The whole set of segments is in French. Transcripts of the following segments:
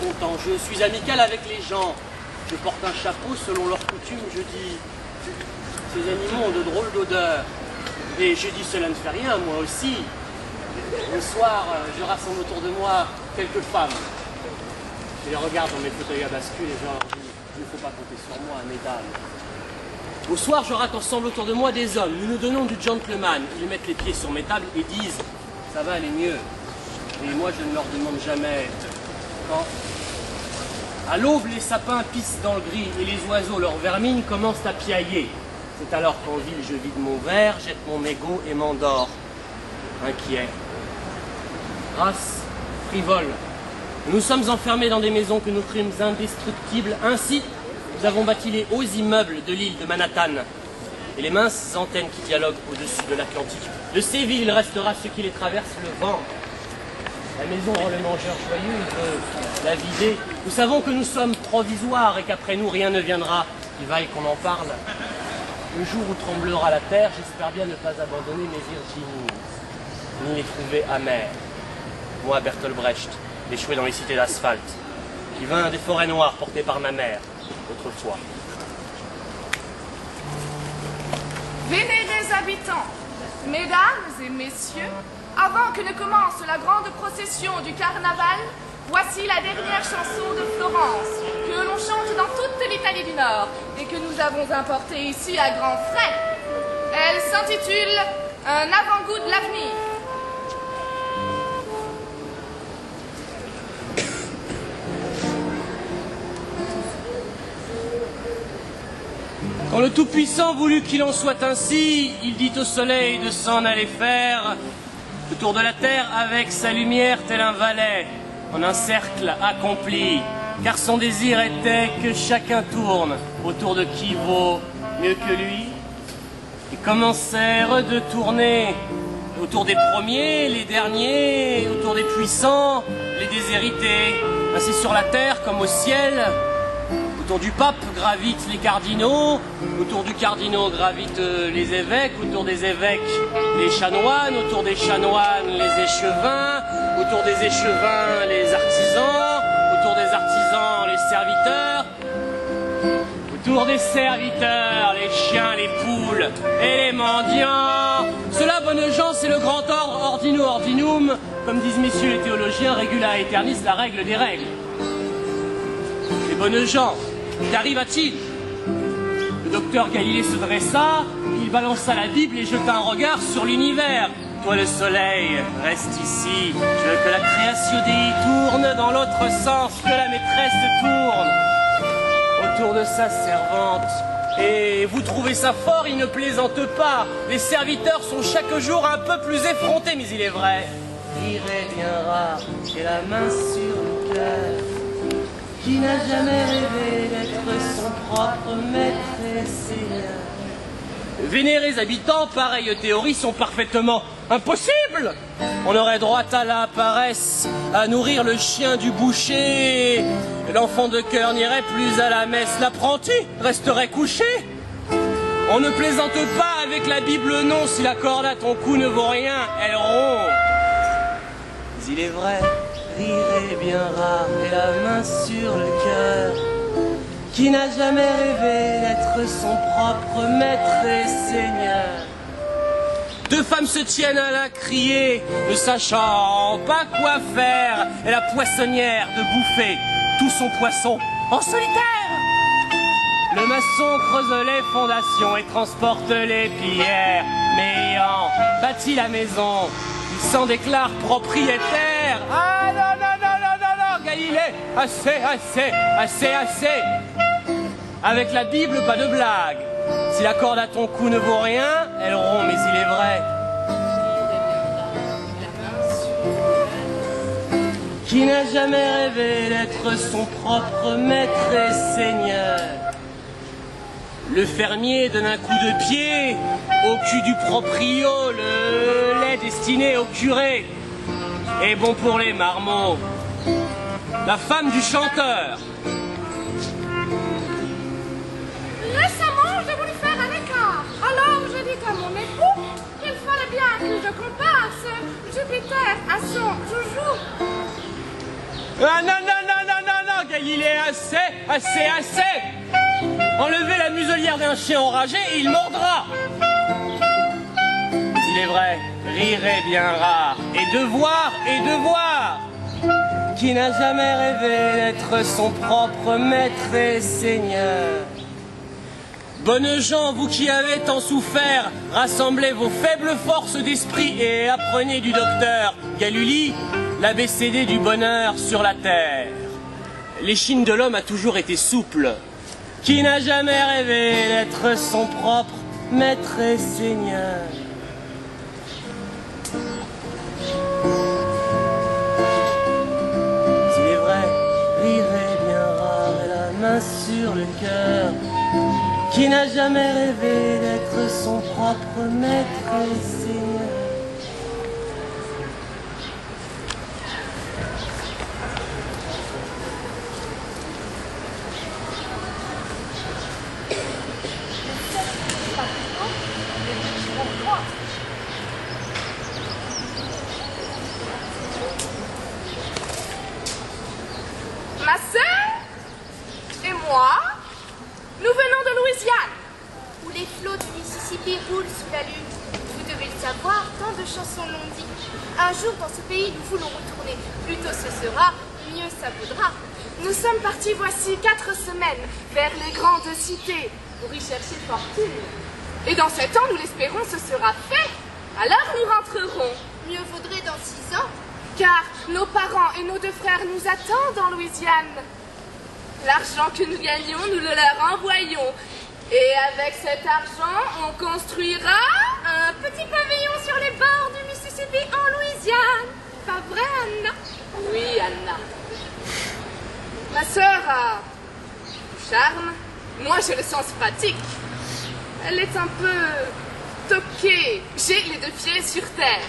content. Je suis amical avec les gens. Je porte un chapeau selon leur coutume. Je dis, ces animaux ont de drôles d'odeurs. Et je dis, cela ne fait rien, moi aussi. Le soir, je rassemble autour de moi quelques femmes. Je les regarde dans mes fauteuils à bascule et je leur dis, il ne faut pas compter sur moi, mesdames. Au soir, je rassemble autour de moi des hommes. Nous nous donnons du gentleman. Ils mettent les pieds sur mes tables et disent, ça va aller mieux. Et moi, je ne leur demande jamais quand. À l'aube, les sapins pissent dans le gris et les oiseaux, leurs vermines, commencent à piailler. C'est alors qu'en ville, je vide mon verre, jette mon mégot et m'endors. Inquiet. Race frivole. Nous sommes enfermés dans des maisons que nous crîmes indestructibles. Ainsi, nous avons bâti les hauts immeubles de l'île de Manhattan et les minces antennes qui dialoguent au-dessus de l'Atlantique. De ces villes, il restera ce qui les traverse, le vent. La maison rend le mangeur joyeux, il veut la vider. Nous savons que nous sommes provisoires et qu'après nous, rien ne viendra. Il vaille qu'on en parle. Le jour où tremblera la terre, j'espère bien ne pas abandonner mes Virginies, ni les trouver amères. Moi, Bertolt Brecht, échoué dans les cités d'asphalte, qui vint des forêts noires portées par ma mère, autrefois. Vénérés habitants, mesdames et messieurs, avant que ne commence la grande procession du carnaval, voici la dernière chanson de Florence, que l'on chante dans toute l'Italie du Nord et que nous avons importée ici à grands frais. Elle s'intitule « Un avant-goût de l'avenir ». Quand le Tout-Puissant voulut qu'il en soit ainsi, il dit au soleil de s'en aller faire le tour de la terre avec sa lumière tel un valet, en un cercle accompli, car son désir était que chacun tourne autour de qui vaut mieux que lui. Ils commencèrent de tourner autour des premiers, les derniers, autour des puissants, les déshérités, ainsi sur la terre comme au ciel. Autour du pape gravitent les cardinaux, autour du cardinaux gravitent les évêques, autour des évêques les chanoines, autour des chanoines les échevins, autour des échevins les artisans, autour des artisans les serviteurs, autour des serviteurs les chiens, les poules et les mendiants. Cela, bonnes gens, c'est le grand ordre ordino ordinum, comme disent messieurs les théologiens, regula aeternis, la règle des règles. Les bonnes gens, qu'arriva-t-il? Le docteur Galilée se dressa, il balança la Bible et jeta un regard sur l'univers. Toi le soleil, reste ici, je veux que la création tourne dans l'autre sens, que la maîtresse tourne autour de sa servante. Et vous trouvez ça fort, il ne plaisante pas. Les serviteurs sont chaque jour un peu plus effrontés, mais il est vrai, rire est bien rare, et la main sur le cœur. Qui n'a jamais rêvé d'être son propre maître et seigneur? Vénérés habitants, pareilles théories sont parfaitement impossibles. On aurait droit à la paresse, à nourrir le chien du boucher. L'enfant de cœur n'irait plus à la messe. L'apprenti resterait couché. On ne plaisante pas avec la Bible, non. Si la corde à ton cou ne vaut rien, elle rompt. Mais il est vrai, rire est bien rare et la main sur le cœur. Qui n'a jamais rêvé d'être son propre maître et seigneur? Deux femmes se tiennent à la crier, ne sachant pas quoi faire, et la poissonnière de bouffer tout son poisson en solitaire. Le maçon creuse les fondations et transporte les pierres, mais ayant bâti la maison, il s'en déclare propriétaire. Ah non, non, non, non, non, non, Galilée, assez, assez, assez, assez. Avec la Bible, pas de blague. Si la corde à ton cou ne vaut rien, elle rompt, mais il est vrai. Qui n'a jamais rêvé d'être son propre maître et seigneur? Le fermier donne un coup de pied au cul du proprio, le lait destiné au curé est bon pour les marmots. La femme du chanteur. Récemment, j'ai voulu faire un écart. Alors, j'ai dit à mon époux qu'il fallait bien que je comparse Jupiter à son joujou. Ah non, non, non, non, non, il est assez. Enlevez la muselière d'un chien enragé et il mordra. Il est vrai, rire est bien rare. Et devoir. Qui n'a jamais rêvé d'être son propre maître et seigneur? Bonnes gens, vous qui avez tant souffert, rassemblez vos faibles forces d'esprit et apprenez du docteur Galuli l'ABCD du bonheur sur la terre. L'échine de l'homme a toujours été souple. Qui n'a jamais rêvé d'être son propre maître et seigneur? S'il est vrai, rire est bien rare et la main sur le cœur. Qui n'a jamais rêvé d'être son propre maître et seigneur? Ma sœur et moi, nous venons de Louisiane, Où les flots du Mississippi roulent sous la lune. Vous devez le savoir, tant de chansons l'ont dit. Un jour dans ce pays nous voulons retourner. Plus tôt ce sera, mieux ça vaudra. Nous sommes partis voici 4 semaines vers les grandes cités pour y chercher fortune. Et dans 7 ans, nous l'espérons, ce sera fait. Alors nous rentrerons. Mieux vaudrait dans 6 ans. Car nos parents et nos 2 frères nous attendent en Louisiane. L'argent que nous gagnons, nous le leur envoyons. Et avec cet argent, on construira un petit pavillon sur les bords du Mississippi en Louisiane. Pas vrai, Anna? Oui, Anna. Ma sœur a du charme. Moi, j'ai le sens pratique. Elle est un peu toquée. J'ai les 2 pieds sur terre.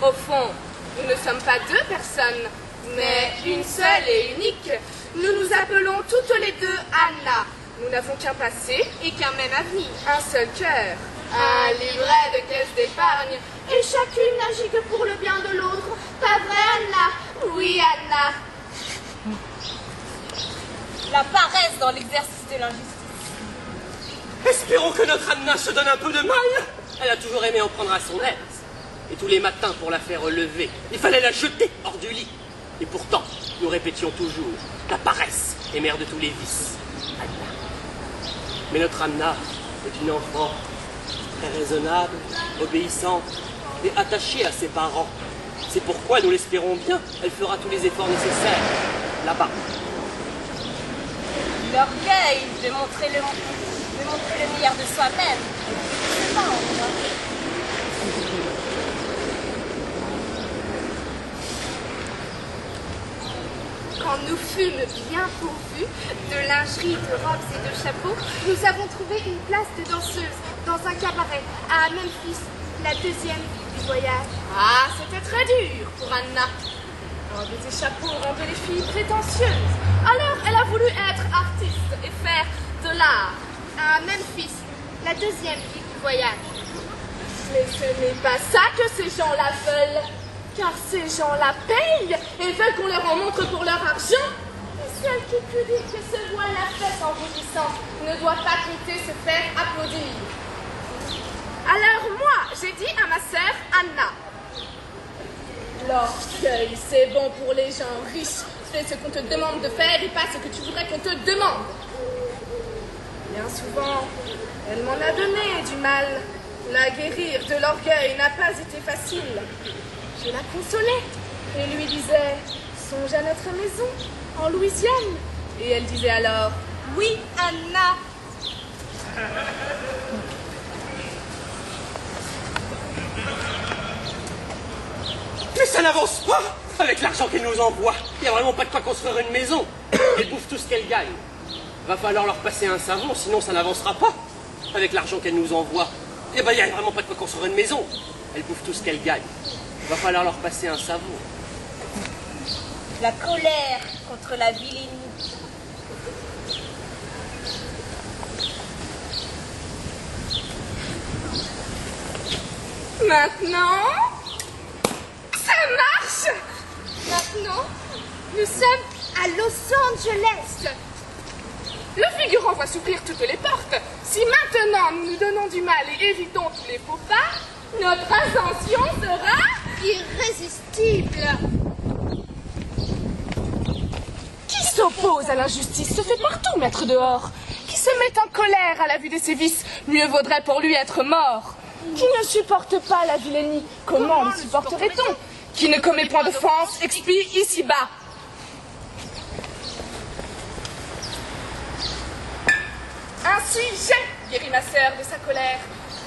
Au fond, nous ne sommes pas 2 personnes, mais une seule et unique. Nous nous appelons toutes les 2 Anna. Nous n'avons qu'un passé et qu'un même avenir. Un seul cœur, un livret de caisse d'épargne. Et chacune n'agit que pour le bien de l'autre. Pas vrai, Anna? Oui, Anna. La paresse dans l'exercice de l'injustice. Espérons que notre Anna se donne un peu de mal. Elle a toujours aimé en prendre à son aise. Et tous les matins, pour la faire relever, il fallait la jeter hors du lit. Et pourtant, nous répétions toujours, la paresse est mère de tous les vices. Anna. Mais notre Anna est une enfant très raisonnable, obéissante et attachée à ses parents. C'est pourquoi, nous l'espérons bien, elle fera tous les efforts nécessaires, là-bas. L'orgueil de montrer le meilleur de soi-même. C'est pas en moi. Quand nous fûmes bien pourvus de lingerie, de robes et de chapeaux, nous avons trouvé une place de danseuse dans un cabaret à Memphis, la 2e ville du voyage. Ah, c'était très dur pour Anna. Enlever des chapeaux rendait les filles prétentieuses. Alors, elle a voulu être artiste et faire de l'art. À Memphis, la 2e ville du voyage. Mais ce n'est pas ça que ces gens-là veulent. Car ces gens-là payent et veulent qu'on leur en montre pour leur argent. Et celle qui peut dire que se voit la fête en rougissant ne doit pas compter se faire applaudir. Alors moi, j'ai dit à ma sœur Anna, l'orgueil, c'est bon pour les gens riches. Fais ce qu'on te demande de faire et pas ce que tu voudrais qu'on te demande. Bien souvent, elle m'en a donné du mal. La guérir de l'orgueil n'a pas été facile. Je la consolais et lui disais « Songe à notre maison, en Louisiane ». Et elle disait alors « Oui, Anna ». Mais ça n'avance pas avec l'argent qu'elle nous envoie. Il n'y a vraiment pas de quoi construire une maison. Elle bouffe tout ce qu'elle gagne. Va falloir leur passer un savon, sinon ça n'avancera pas. Avec l'argent qu'elle nous envoie. Eh ben, il n'y a vraiment pas de quoi construire une maison. Elle bouffe tout ce qu'elle gagne. Va falloir leur passer un savon. La colère contre la vilainie. Maintenant, ça marche. maintenant, nous sommes à Los Angeles. Le figurant va s'ouvrir toutes les portes. Si maintenant nous nous donnons du mal et évitons tous les faux pas, notre ascension sera Irrésistible. Qui s'oppose à l'injustice se fait partout mettre dehors. Qui se met en colère à la vue de ses vices, mieux vaudrait pour lui être mort. Qui ne supporte pas la vilainie, comment le supporterait-on? Qui ne commet point d'offense, expie ici-bas. Ainsi, j'ai guéri ma sœur de sa colère.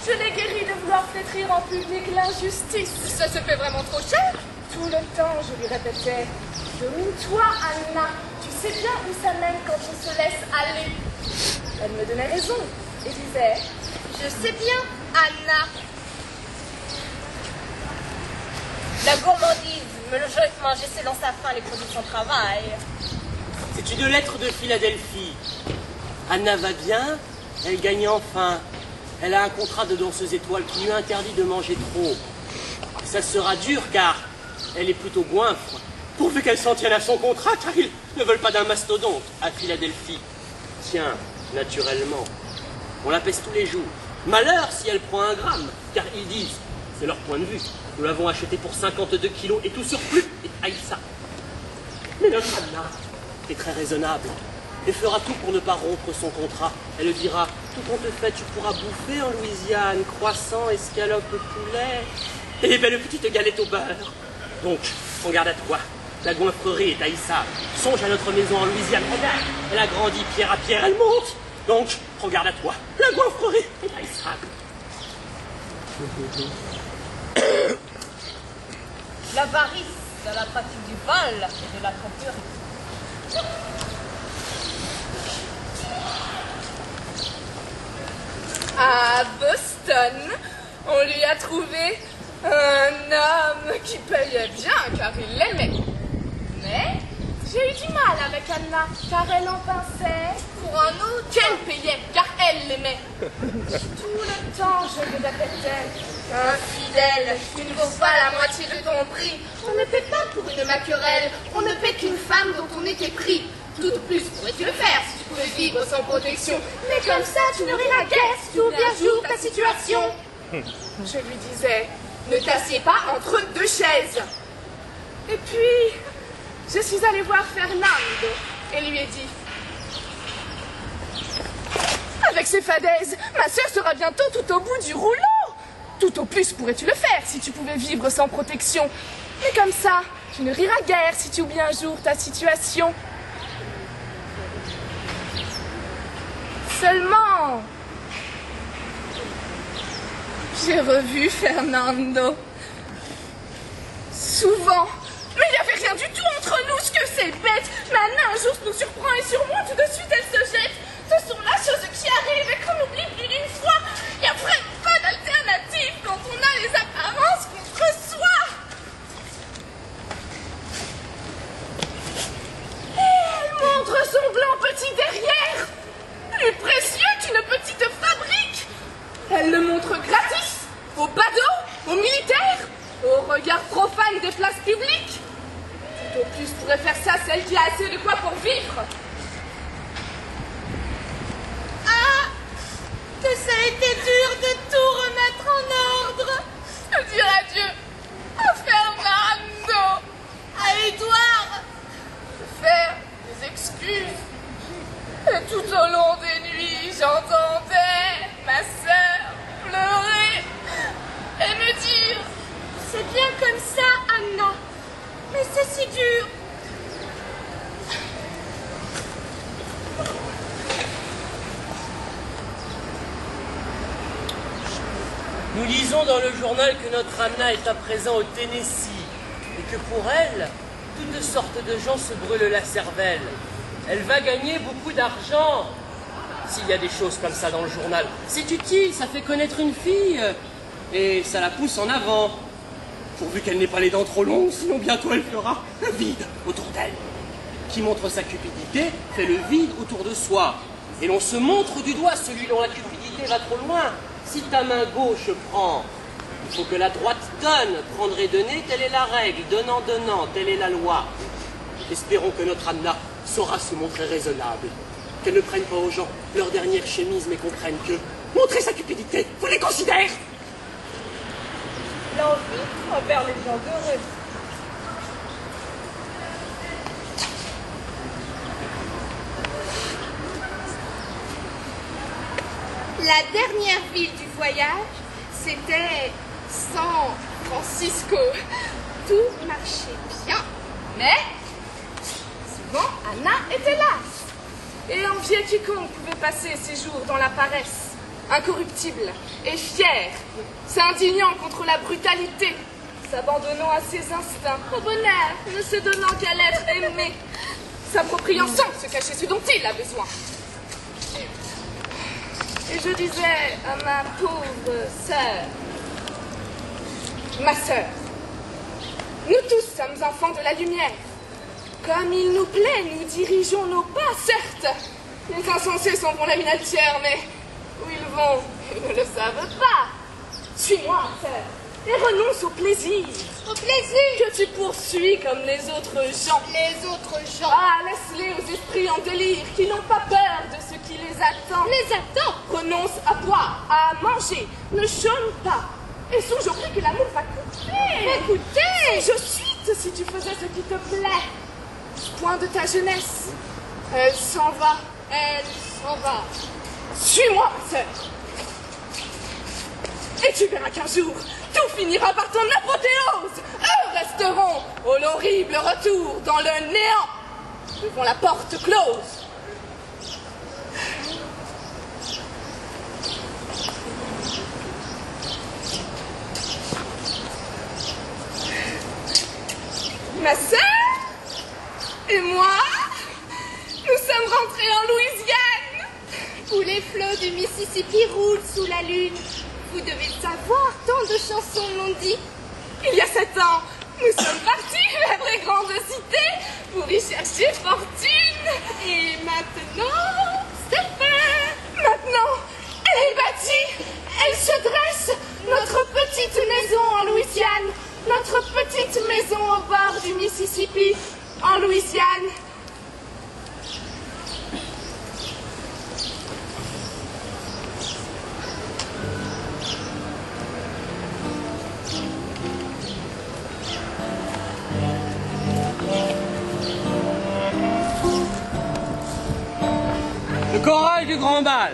Je l'ai guérie de vouloir flétrir en public l'injustice. Ça se fait vraiment trop cher. Tout le temps, je lui répétais, domine-toi, Anna. Tu sais bien où ça mène quand on se laisse aller. Elle me donnait raison et disait, Je sais bien, Anna. La gourmandise, manger selon sa faim les produits de son travail. C'est une lettre de Philadelphie. Anna va bien, elle gagne enfin. Elle a un contrat de danseuse étoile qui lui interdit de manger trop. Ça sera dur car elle est plutôt goinfre. Pourvu qu'elle s'en tienne à son contrat car ils ne veulent pas d'un mastodonte à Philadelphie. Tiens, naturellement, on la pèse tous les jours. Malheur si elle prend 1 gramme, car ils disent, c'est leur point de vue, nous l'avons acheté pour 52 kilos et tout surplus, et aïe ça. Mais notre Anna est très raisonnable et fera tout pour ne pas rompre son contrat. Elle dira, tout compte fait, tu pourras bouffer en Louisiane, croissant, escalope au poulet et les belles petites galettes au beurre. Donc, prends garde à toi. La goinfrerie est haïssable. Songe à notre maison en Louisiane. Regarde, elle a grandi pierre à pierre, elle monte. Donc, prends garde à toi. La goinfrerie est haïssable. L'avarice dans la pratique du vol et de la tromperie. à Boston, on lui a trouvé un homme qui payait bien car il l'aimait. Mais j'ai eu du mal avec Anna car elle en pinçait pour un autre qu'elle payait car elle l'aimait. Tout le temps je lui répétais, infidèle, tu ne vaux pas la moitié de ton prix. On ne paie pas pour une maquerelle, on ne paie qu'une femme dont on était pris. Tout au plus pourrais-tu le faire si tu pouvais vivre sans protection. Mais comme ça, tu ne riras guère si tu oublies un jour ta situation. Je lui disais, ne t'assieds pas entre deux chaises. Et puis, je suis allée voir Fernando et lui ai dit, avec ces fadaises, ma sœur sera bientôt tout au bout du rouleau. Tout au plus pourrais-tu le faire si tu pouvais vivre sans protection. Mais comme ça, tu ne riras guère si tu oublies un jour ta situation. Seulement, j'ai revu Fernando. Souvent. Mais il n'y avait rien du tout entre nous, ce que c'est bête. Mais Anna un jour nous surprend et sur moi, tout de suite elle se jette. Ce sont là choses qui arrivent et qu'on oublie plus d'une fois. Il n'y a vraiment pas d'alternative quand on a les apparences contre soi. Et elle montre son blanc petit derrière. Plus précieux qu'une petite fabrique. Elle le montre gratis, aux badauds, aux militaires, aux regards profanes des places publiques. Tout au plus pourrait faire ça celle qui a assez de quoi pour vivre. Ah, que ça a été dur de tout remettre en ordre. Je dis adieu à Fernando, À Édouard. faire des excuses. Et tout au long des nuits, j'entendais ma sœur pleurer et me dire, C'est bien comme ça, Anna. Mais c'est si dur. Nous lisons dans le journal que notre Anna est à présent au Tennessee et que pour elle, toutes sortes de gens se brûlent la cervelle. Elle va gagner beaucoup d'argent. S'il y a des choses comme ça dans le journal, c'est utile, ça fait connaître une fille et ça la pousse en avant. Pourvu qu'elle n'ait pas les dents trop longues, sinon bientôt elle fera un vide autour d'elle. Qui montre sa cupidité fait le vide autour de soi. Et l'on se montre du doigt celui dont la cupidité va trop loin. Si ta main gauche prend Il faut que la droite donne, prendre et donner, telle est la règle, donnant, donnant, telle est la loi. Espérons que notre Anna saura se montrer raisonnable, qu'elle ne prenne pas aux gens leur dernière chemise, mais comprenne que montrer sa cupidité, vous les considérez. L'envie envers les gens heureux. La dernière ville du voyage, c'était San Francisco. Tout marchait bien. Mais, souvent, Anna était là. Et enviait quiconque pouvait passer ses jours dans la paresse, incorruptible et fière, s'indignant contre la brutalité, s'abandonnant à ses instincts, au bonheur, ne se donnant qu'à l'être aimé, s'appropriant sans se cacher ce dont il a besoin. Et je disais à ma pauvre sœur, ma sœur, nous tous sommes enfants de la lumière. Comme il nous plaît, nous dirigeons nos pas, certes. Les insensés s'en vont la mine entière, mais où ils vont, ils ne le savent pas. Suis-moi, sœur, et renonce au plaisir. Au plaisir. Que tu poursuis comme les autres gens. Les autres gens. Ah, laisse-les aux esprits en délire, qui n'ont pas peur de ce qui les attend. Les attend. Renonce à boire, à manger, ne chôme pas. Et songe au prix que l'amour va coûter. Écoutez. Je suite si tu faisais ce qui te plaît. Point de ta jeunesse. Elle s'en va. Elle s'en va. Suis-moi, ma sœur. Et tu verras qu'un jour, tout finira par ton apothéose. Eux resteront au l'horrible retour dans le néant, devant la porte close. Ma sœur et moi, nous sommes rentrés en Louisiane, où les flots du Mississippi roulent sous la lune. Vous devez savoir, tant de chansons l'ont dit. Il y a 7 ans, nous sommes partis vers les grandes cités pour y chercher fortune. Et maintenant, c'est fait. Maintenant, elle est bâtie, elle se dresse, notre petite maison en Louisiane, notre petite maison au bord du Mississippi, en Louisiane. Le choral du grand bal.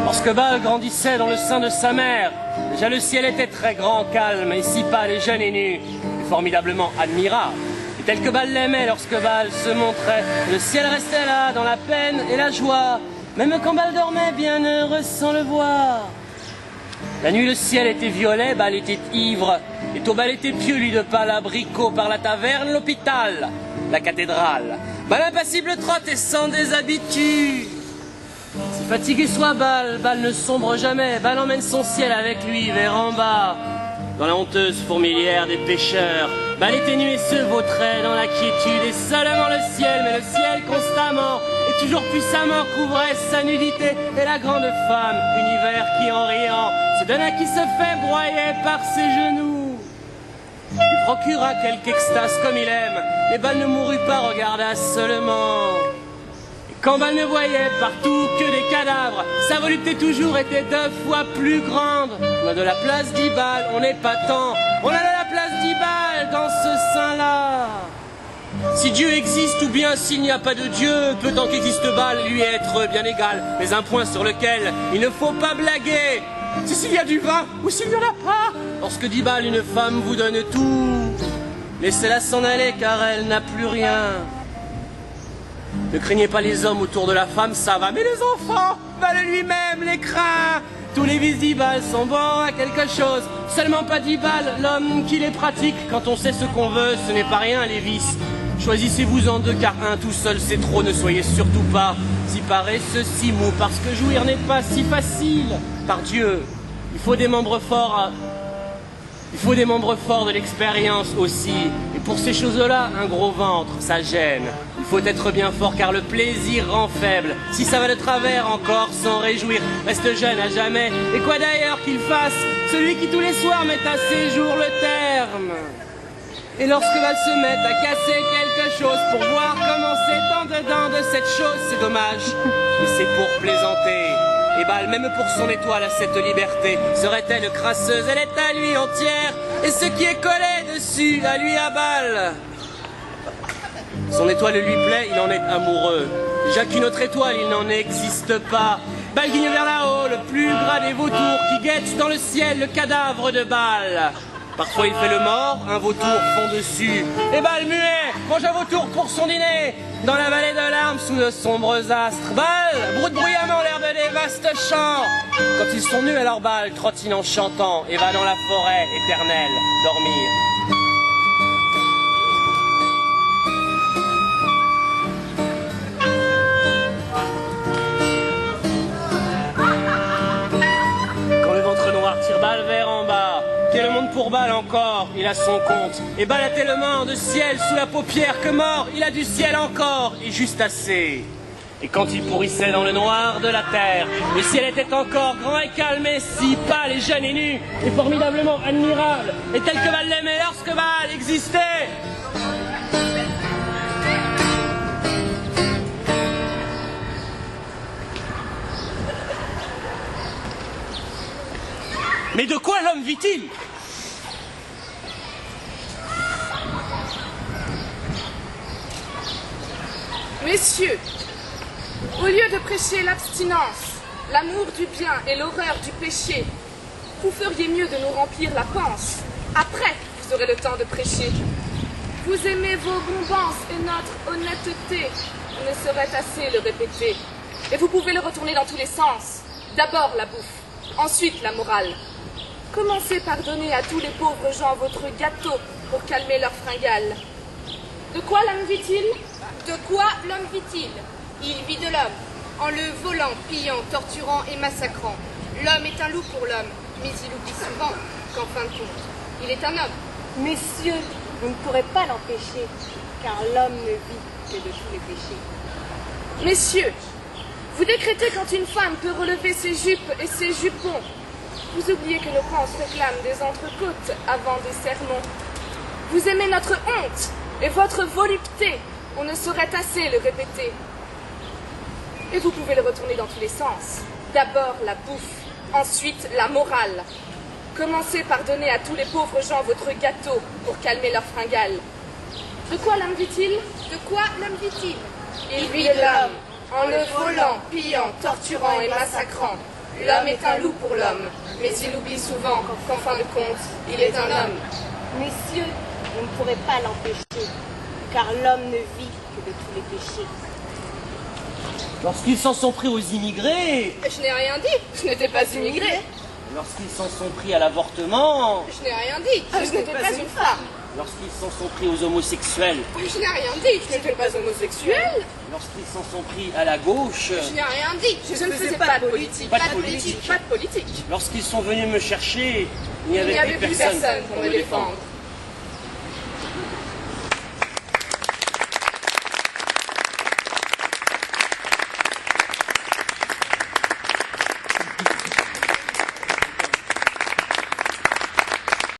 Lorsque Bal grandissait dans le sein de sa mère, déjà le ciel était très grand, calme et si pâle et jeune et nu, et formidablement admirable. Et tel que Bal l'aimait lorsque Bal se montrait, le ciel restait là dans la peine et la joie, même quand Bal dormait bien heureux sans le voir. La nuit le ciel était violet, Bal était ivre, et tout Bal était pieux, lui de pâle abricot par la taverne, l'hôpital, la cathédrale. Bal impassible trotte et sans déshabitude. Si fatigué soit Bal, Bal ne sombre jamais, Bal emmène son ciel avec lui vers en bas. Dans la honteuse fourmilière des pêcheurs, Bal éteignait et se vautrait dans la quiétude, et seulement le ciel, mais le ciel constamment, et toujours puissamment couvrait sa nudité, et la grande femme, univers qui en riant, se donne à qui se fait broyer par ses genoux. Il procura quelque extase comme il aime, et Bal ne mourut pas, regarda seulement. Quand Bal ne voyait partout que des cadavres, sa volupté toujours était 2 fois plus grande. On a de la place d'Ibal, on n'est pas tant. On a de la place d'Ibal dans ce sein-là. Si Dieu existe ou bien s'il n'y a pas de Dieu, peu tant qu'existe Bal, lui être bien égal. Mais un point sur lequel il ne faut pas blaguer, c'est s'il y a du vin ou s'il n'y en a pas. Lorsque d'Ibal une femme vous donne tout, laissez-la s'en aller car elle n'a plus rien. Ne craignez pas les hommes autour de la femme, ça va, mais les enfants, Bal lui-même les craint. Tous les vices d'Ibal sont bons à quelque chose, seulement pas d'Ibal, l'homme qui les pratique. Quand on sait ce qu'on veut, ce n'est pas rien les vices. Choisissez-vous en 2 car un tout seul c'est trop, ne soyez surtout pas si paresseux, si mou, parce que jouir n'est pas si facile. Par Dieu, il faut des membres forts. Il faut des membres forts de l'expérience aussi. Et pour ces choses-là, un gros ventre, ça gêne. Il Il faut être bien fort car le plaisir rend faible. Si ça va de travers, encore s'en réjouir. Reste jeune à jamais. Et quoi d'ailleurs qu'il fasse, celui qui tous les soirs met à ses jours le terme. Et lorsque Val se met à casser quelque chose pour voir comment c'est en dedans de cette chose, c'est dommage. Mais c'est pour plaisanter. Et Bâle, même pour son étoile, a cette liberté. Serait-elle crasseuse, elle est à lui entière. Et ce qui est collé dessus, à lui à Bâle. Son étoile lui plaît, il en est amoureux. Déjà qu'une autre étoile, il n'en existe pas. Bâle guigne vers là-haut, le plus gras des vautours qui guette dans le ciel le cadavre de Bâle. Parfois il fait le mort, un vautour fond dessus. Et Bâle muet mange un vautour pour son dîner. Dans la vallée de larmes sous de sombres astres. Bâle broute bruyamment l'air de des vastes champs. Quand ils sont nus alors Bâle trottine en chantant et va dans la forêt éternelle dormir. Tire Bâle vers en bas, quel monde pour Bâle encore, il a son compte. Et Bâle a tellement de ciel sous la paupière que mort, il a du ciel encore, et juste assez. Et quand il pourrissait dans le noir de la terre, le ciel était encore grand et calme, et si pâle et jeune et nu, et formidablement admirable, et tel que Bâle l'aimait lorsque Bâle existait. Mais de quoi l'homme vit-il? Messieurs, au lieu de prêcher l'abstinence, l'amour du bien et l'horreur du péché, vous feriez mieux de nous remplir la panse. Après, vous aurez le temps de prêcher. Vous aimez vos bombances et notre honnêteté. Il ne serait assez le répéter. Et vous pouvez le retourner dans tous les sens. D'abord la bouffe, ensuite la morale. Commencez par donner à tous les pauvres gens votre gâteau pour calmer leurs fringales. De quoi l'homme vit-il? De quoi l'homme vit-il? Il vit de l'homme, en le volant, pillant, torturant et massacrant. L'homme est un loup pour l'homme, mais il oublie souvent qu'en fin de compte, il est un homme. Messieurs, vous ne pourrez pas l'empêcher, car l'homme ne vit que de tous les péchés. Messieurs, vous décrétez quand une femme peut relever ses jupes et ses jupons. Vous oubliez que nos pans réclament des entrecôtes avant des sermons. Vous aimez notre honte et votre volupté. On ne saurait assez le répéter. Et vous pouvez le retourner dans tous les sens. D'abord la bouffe, ensuite la morale. Commencez par donner à tous les pauvres gens votre gâteau pour calmer leurs fringales. De quoi l'homme vit-il? De quoi l'homme vit-il? Il vit de l'homme, en le volant, pillant, torturant et massacrant. L'homme est un loup pour l'homme, mais il oublie souvent qu'en fin de compte, il est un homme. Messieurs, vous ne pourrez pas l'empêcher, car l'homme ne vit que de tous les péchés. Lorsqu'ils s'en sont pris aux immigrés, Je n'ai rien dit, je n'étais pas immigrée. lorsqu'ils s'en sont pris à l'avortement, Je n'ai rien dit, je n'étais pas une femme. lorsqu'ils s'en sont pris aux homosexuels, Je n'ai rien dit, je n'étais pas homosexuelle. lorsqu'ils s'en sont pris à la gauche, Je n'ai rien dit, je ne faisais pas de politique. Pas de politique. Pas de politique. lorsqu'ils sont venus me chercher, il n'y Il n'y avait avait plus plus personne personne pour me défendre.